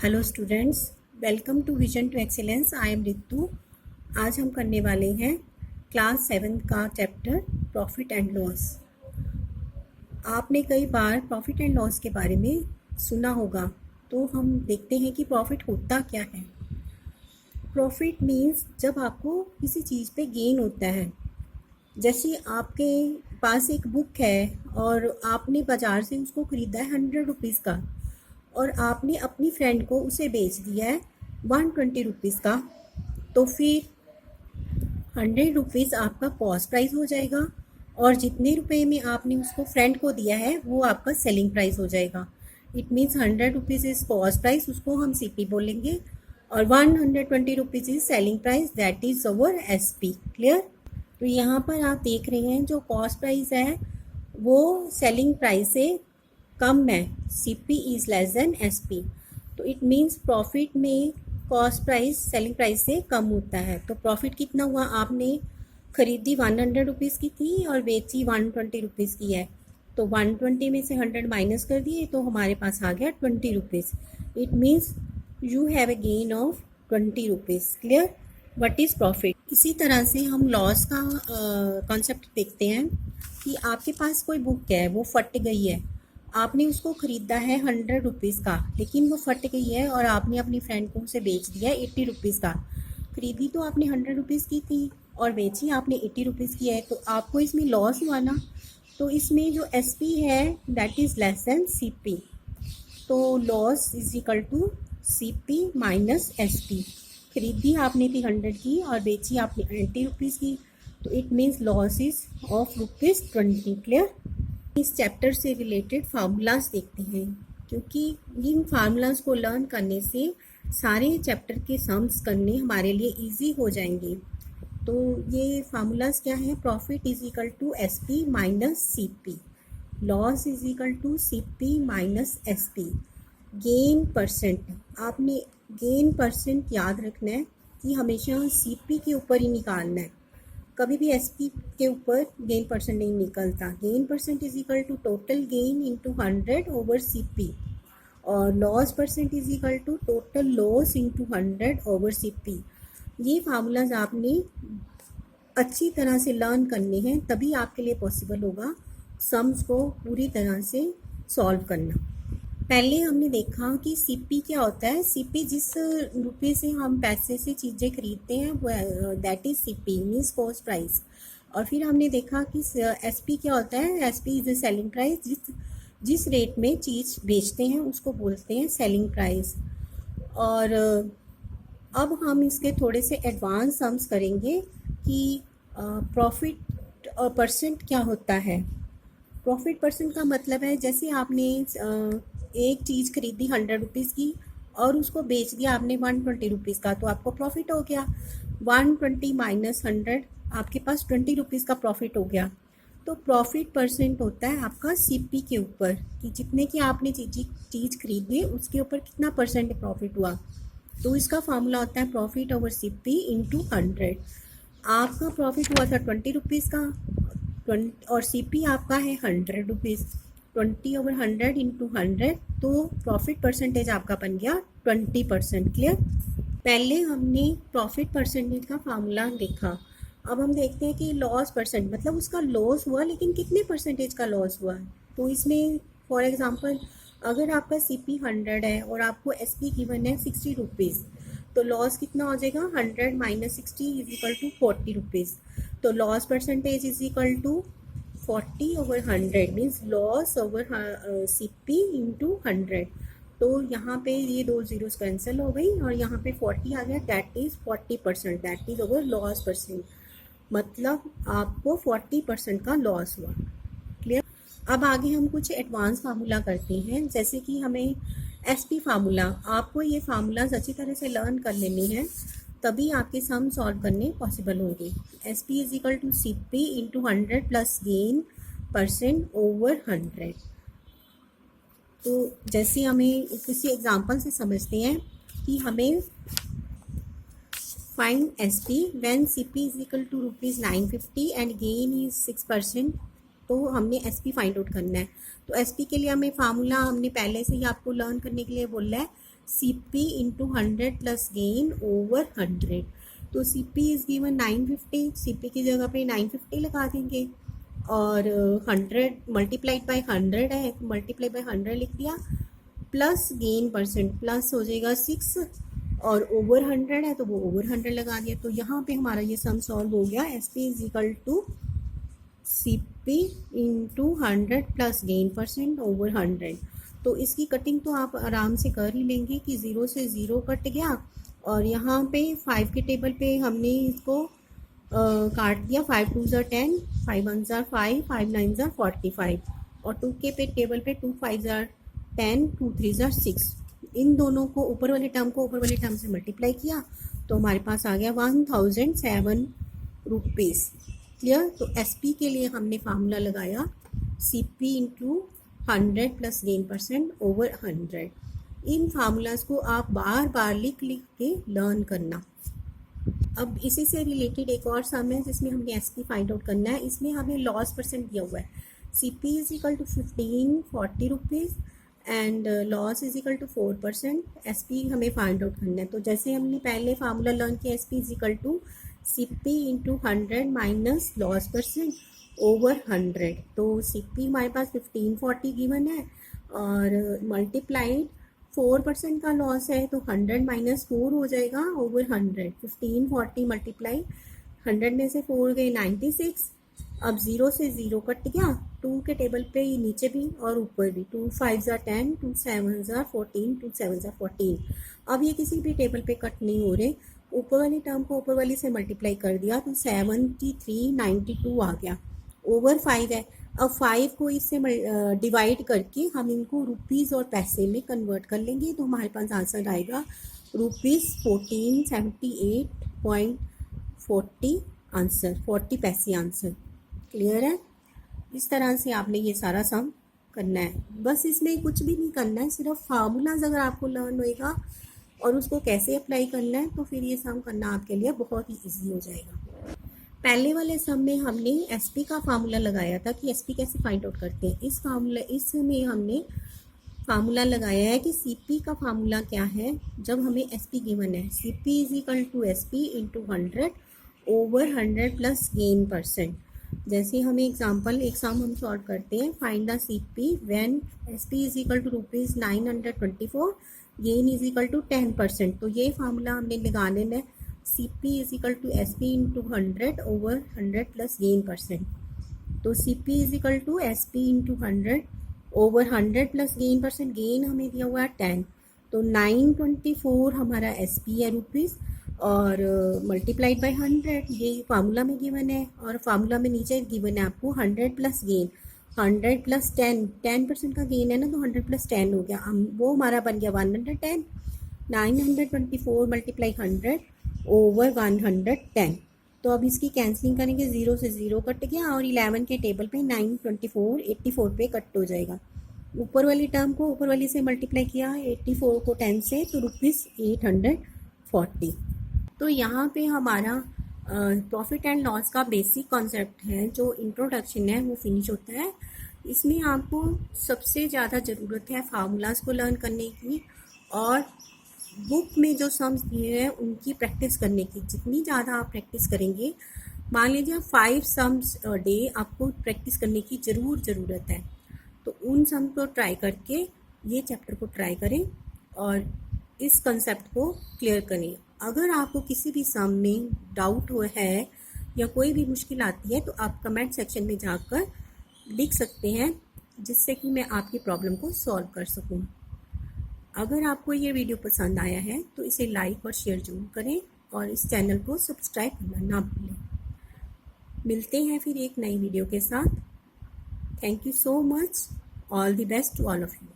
Hello students, welcome to vision to excellence. I am Ritu. आज हम करने वाले हैं क्लास 7 का चैप्टर प्रॉफिट एंड लॉस। आपने कई बार प्रॉफिट एंड लॉस के बारे में सुना होगा, तो हम देखते हैं कि प्रॉफिट होता क्या है। प्रॉफिट मीन्स जब आपको किसी चीज़ पे गेन होता है। जैसे आपके पास एक बुक है और आपने बाज़ार से उसको ख़रीदा है 100 रुपीज़ का, और आपने अपनी फ्रेंड को उसे बेच दिया है 120 रुपीज़ का, तो फिर 100 रुपीज़ आपका कॉस्ट प्राइस हो जाएगा और जितने रुपए में आपने उसको फ्रेंड को दिया है वो आपका सेलिंग प्राइस हो जाएगा। It means 100 rupees is cost price, उसको हम CP बोलेंगे, और 120 rupees is selling price, that is our SP। Clear? तो यहाँ पर आप देख रहे हैं जो कॉस्ट प्राइस है वो सेलिंग प्राइस से कम है, CP is less then SP। तो इट मीन्स प्रॉफिट में कॉस्ट प्राइस सेलिंग प्राइस से कम होता है। तो प्रॉफिट कितना हुआ? आपने खरीदी 100 रुपीज़ की थी और बेची 120 रुपीज़ की है, तो 120 में से 100 माइनस कर दिए तो हमारे पास आ गया 20 rupees. It means you have a gain of 20 rupees. Clear? What is profit? इसी तरह से हम लॉस का कॉन्सेप्ट देखते हैं कि आपके पास कोई बुक है, वो फट गई है, आपने उसको ख़रीदा है 100 रुपीज़ का, लेकिन वो फट गई है और आपने अपनी फ्रेंड को उसे बेच दिया 80 रुपीज़ का। खरीदी तो आपने 100 रुपीज़ की थी और बेची आपने 80 रुपीज़ की है, तो आपको इसमें लॉस हुआ ना। तो इसमें जो SP है that is less than CP। तो loss is equal to CP minus SP। खरीदी आपने थी 100 की और बेची आपने 80 रुपीज़ की, तो it means loss is of ₹20। Clear? इस चैप्टर से रिलेटेड फार्मूलाज देखते हैं, क्योंकि इन फार्मूलाज को लर्न करने से सारे चैप्टर के सम्स करने हमारे लिए इजी हो जाएंगे। तो ये फार्मूलाज क्या है? Profit is equal to SP minus CP, loss is equal to CP minus SP। Gain percent, आपने गेन परसेंट याद रखना है कि हमेशा CP के ऊपर ही निकालना है, कभी भी SP के ऊपर गेन परसेंट नहीं निकलता। Gain percent is equal to total gain into 100 over CP, और loss percent is equal to total loss into 100 over CP। ये फार्मूलाज आपने अच्छी तरह से लर्न करने हैं, तभी आपके लिए पॉसिबल होगा सम्स को पूरी तरह से सॉल्व करना। पहले हमने देखा कि CP क्या होता है। CP जिस रुपये से हम पैसे से चीज़ें खरीदते हैं वो that is CP means cost price. और फिर हमने देखा कि SP क्या होता है। SP is the selling price, जिस रेट में चीज़ बेचते हैं उसको बोलते हैं सेलिंग प्राइस। और अब हम इसके थोड़े से एडवांस सम्स करेंगे कि प्रॉफिट परसेंट क्या होता है। प्रॉफिट परसेंट का मतलब है, जैसे आपने एक चीज़ खरीदी 100 रुपीज़ की और उसको बेच दिया आपने 120 रुपीज़ का, तो आपको प्रॉफिट हो गया। 120 माइनस 100, आपके पास 20 रुपीज़ का प्रॉफिट हो गया। तो प्रॉफिट परसेंट होता है आपका CP के ऊपर, कि जितने की आपने चीज़ खरीदी उसके ऊपर कितना परसेंट प्रॉफिट हुआ। तो इसका फार्मूला होता है प्रॉफिट ओवर CP इंटू 100। आपका प्रॉफिट हुआ था 20 रुपीज़ का, और CP आपका है 100 रुपीज़। 20 ओवर 100 इंटू 100, तो प्रॉफिट परसेंटेज आपका बन गया 20%। क्लियर? पहले हमने प्रॉफिट परसेंटेज का फार्मूला देखा। अब हम देखते हैं कि लॉस परसेंट, मतलब उसका लॉस हुआ लेकिन कितने परसेंटेज का लॉस हुआ। तो इसमें फॉर एग्जांपल अगर आपका CP 100 है और आपको SP गिवन है 60 रुपीज़, तो लॉस कितना हो जाएगा? 100 minus 60 is equal to 40 rupees. तो loss percentage is equal to 40 over 100 means loss over CP into 100। तो यहाँ पे ये 2 ज़ीरोज़ कैंसिल हो गई और यहाँ पे 40 आ गया, that is 40%, that is over loss percent. मतलब आपको 40% का लॉस हुआ। क्लियर? अब आगे हम कुछ एडवांस फार्मूला करते हैं, जैसे कि हमें SP फार्मूला, आपको ये फार्मूलाज अच्छी तरह से लर्न कर लेने हैं, तभी आपके सम सॉल्व करने पॉसिबल होंगे। SP is equal to CP into 100 plus gain percent over 100। तो जैसे हमें किसी एग्जांपल से समझते हैं कि हमें find SP when CP is equal to ₹950 and gain is 6%। तो हमने एस पी फाइंड आउट करना है। तो एस पी के लिए हमें फार्मूला हमने पहले से ही आपको लर्न करने के लिए बोला है, C P into 100 plus gain over 100। तो C P is given 950, C P की जगह पे 950 लगा देंगे और 100 मल्टीप्लाइड बाई 100 है, मल्टीप्लाई बाई 100 लिख दिया, प्लस गेन परसेंट प्लस हो जाएगा 6 और ओवर 100 है तो वो ओवर 100 लगा दिया। तो यहाँ पे हमारा ये सम सॉल्व हो गया। S P is equal to C P into 100 plus gain percent over 100। तो इसकी कटिंग तो आप आराम से कर ही लेंगे कि 0 से 0 कट गया और यहाँ पे 5 के टेबल पे हमने इसको काट दिया। 5 2 ज़ा 10, 5 1 ज़ा 5, 5 9 ज़ा 45 और 2 के पे टेबल पे 2 5 ज़ा 10, 2 3 ज़ा 6। इन दोनों को ऊपर वाले टर्म को ऊपर वाले टर्म से मल्टीप्लाई किया तो हमारे पास आ गया 1007 रुपीज़। क्लियर। तो एस पी के लिए हमने फार्मूला लगाया C P into 100 plus gain percent over 100। इन फार्मूलाज को आप बार बार लिख लिख के लर्न करना। अब इसी से रिलेटेड एक और सम है जिसमें हमने एस पी फाइंड आउट करना है। इसमें हमें लॉस परसेंट दिया हुआ है, C P is equal to 1540 rupees and loss is equal to 4%। S P हमें फाइंड आउट करना है। तो जैसे हमने पहले फार्मूला लर्न किया, S P is equal to C P into 100 minus loss percent over 100। तो सी पी हमारे पास 1540 गिवन है और मल्टीप्लाइड 4% का लॉस है तो 100 माइनस 4 हो जाएगा ओवर 100। 1540 मल्टीप्लाई 100 में से 4 गए 96। अब 0 से 0 कट गया, 2 के टेबल पे ये नीचे भी और ऊपर भी, 2 5 ज़ा 10, 2 7 ज़ा 14, 2 7 ज़ा 14। अब ये किसी भी टेबल पे कट नहीं हो रहे, ऊपर वाली टर्म को ऊपर वाली से मल्टीप्लाई कर दिया तो 7392 आ गया, ओवर 5 है। अब 5 को इससे डिवाइड करके हम इनको रुपीज़ और पैसे में कन्वर्ट कर लेंगे तो हमारे पास आंसर आएगा रुपीज़ 1478.40 आंसर, 40 पैसे आंसर। क्लियर है। इस तरह से आपने ये सारा सम करना है। बस इसमें कुछ भी नहीं करना है, सिर्फ फार्मूलाज अगर आपको लर्न होएगा और उसको कैसे अप्लाई करना है तो फिर ये सम करना आपके लिए बहुत ही ईजी हो जाएगा। पहले वाले सम में हमने एस पी का फार्मूला लगाया था कि एस पी कैसे फाइंड आउट करते हैं। इसमें हमने फार्मूला लगाया है कि सी पी का फार्मूला क्या है जब हमें एस पी गिवन है। C P is equal to S P into 100 over 100 plus gain percent. जैसे हमें एग्जाम्पल एक सम हम सॉल्व करते हैं, find the C P when S P is equal to rupees 924, gain is equal to 10%। तो ये formula हमने लगा लेना है, C P is equal to S P into 100 over 100 plus gain percent. तो C P is equal to S P into 100 over 100 plus gain percent. Gain हमें दिया हुआ है 10, तो 924 हमारा एस पी है रुपीज़ और मल्टीप्लाइड बाई 100 ये फार्मूला में गिवन है और फार्मूला में नीचे गिवन है आपको 100 प्लस गेन, 100 प्लस 10% का गेन है ना, तो 100 प्लस 10 हो गया, वो हमारा बन गया 110। 924 मल्टीप्लाई 100 ओवर 110। तो अब इसकी कैंसिलिंग करेंगे, 0 से 0 कट गया और 11 के टेबल पे 924 84 पे कट हो जाएगा। ऊपर वाली टर्म को ऊपर वाली से मल्टीप्लाई किया 84 को 10 से तो रुपीज़ 840। तो यहाँ पे हमारा प्रॉफिट एंड लॉस का बेसिक कॉन्सेप्ट है, जो इंट्रोडक्शन है वो फिनिश होता है। इसमें आपको सबसे ज़्यादा ज़रूरत है फार्मूलाज को लर्न करने की और बुक में जो सम्स दिए हैं उनकी प्रैक्टिस करने की। जितनी ज़्यादा आप प्रैक्टिस करेंगे, मान लीजिए 5 सम्स डे आपको प्रैक्टिस करने की ज़रूरत है, तो उन सम को ट्राई करके ये चैप्टर को ट्राई करें और इस कंसेप्ट को क्लियर करें। अगर आपको किसी भी सम में डाउट हुआ है या कोई भी मुश्किल आती है तो आप कमेंट सेक्शन में जाकर लिख सकते हैं, जिससे कि मैं आपकी प्रॉब्लम को सॉल्व कर सकूं। अगर आपको ये वीडियो पसंद आया है तो इसे लाइक और शेयर जरूर करें और इस चैनल को सब्सक्राइब करना ना भूलें। मिलते हैं फिर एक नई वीडियो के साथ। Thank you so much. All the best to all of you.